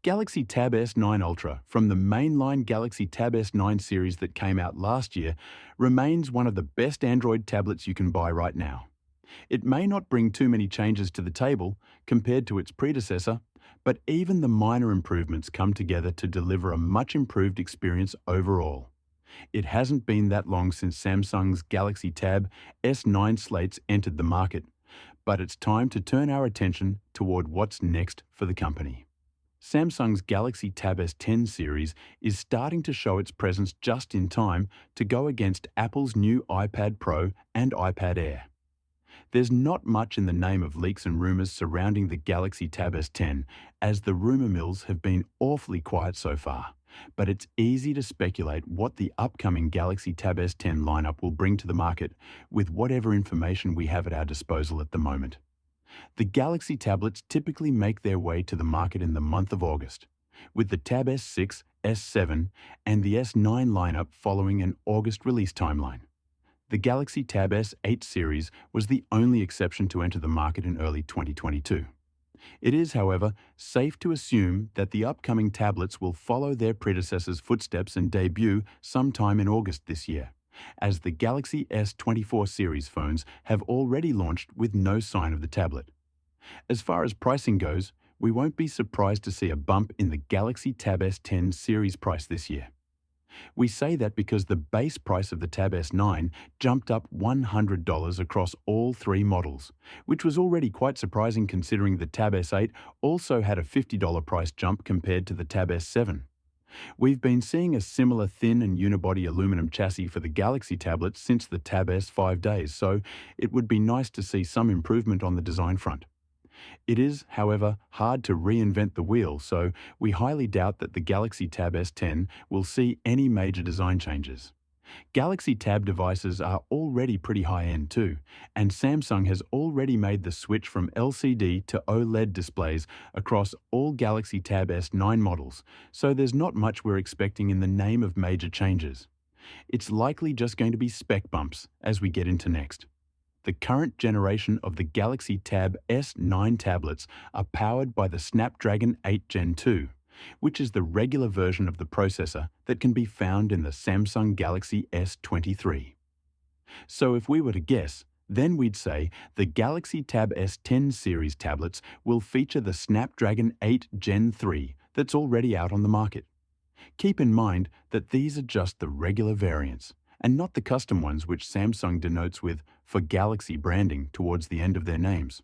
Galaxy Tab S9 Ultra from the mainline Galaxy Tab S9 series that came out last year remains one of the best Android tablets you can buy right now. It may not bring too many changes to the table compared to its predecessor, but even the minor improvements come together to deliver a much improved experience overall. It hasn't been that long since Samsung's Galaxy Tab S9 slates entered the market, but it's time to turn our attention toward what's next for the company. Samsung's Galaxy Tab S10 series is starting to show its presence just in time to go against Apple's new iPad Pro and iPad Air. There's not much in the name of leaks and rumors surrounding the Galaxy Tab S10, as the rumor mills have been awfully quiet so far. But it's easy to speculate what the upcoming Galaxy Tab S10 lineup will bring to the market with whatever information we have at our disposal at the moment. The Galaxy tablets typically make their way to the market in the month of August, with the Tab S6, S7, and the S9 lineup following an August release timeline. The Galaxy Tab S8 series was the only exception to enter the market in early 2022. It is, however, safe to assume that the upcoming tablets will follow their predecessors' footsteps and debut sometime in August this year, as the Galaxy S24 series phones have already launched with no sign of the tablet. As far as pricing goes, we won't be surprised to see a bump in the Galaxy Tab S10 series price this year. We say that because the base price of the Tab S9 jumped up $100 across all three models, which was already quite surprising considering the Tab S8 also had a $50 price jump compared to the Tab S7. We've been seeing a similar thin and unibody aluminum chassis for the Galaxy tablets since the Tab S5 days, so it would be nice to see some improvement on the design front. It is, however, hard to reinvent the wheel, so we highly doubt that the Galaxy Tab S10 will see any major design changes. Galaxy Tab devices are already pretty high-end too, and Samsung has already made the switch from LCD to OLED displays across all Galaxy Tab S9 models, so there's not much we're expecting in the name of major changes. It's likely just going to be spec bumps as we get into next. The current generation of the Galaxy Tab S9 tablets are powered by the Snapdragon 8 Gen 2, which is the regular version of the processor that can be found in the Samsung Galaxy S23. So if we were to guess, then we'd say the Galaxy Tab S10 series tablets will feature the Snapdragon 8 Gen 3 that's already out on the market. Keep in mind that these are just the regular variants, and not the custom ones which Samsung denotes with "for Galaxy" branding towards the end of their names.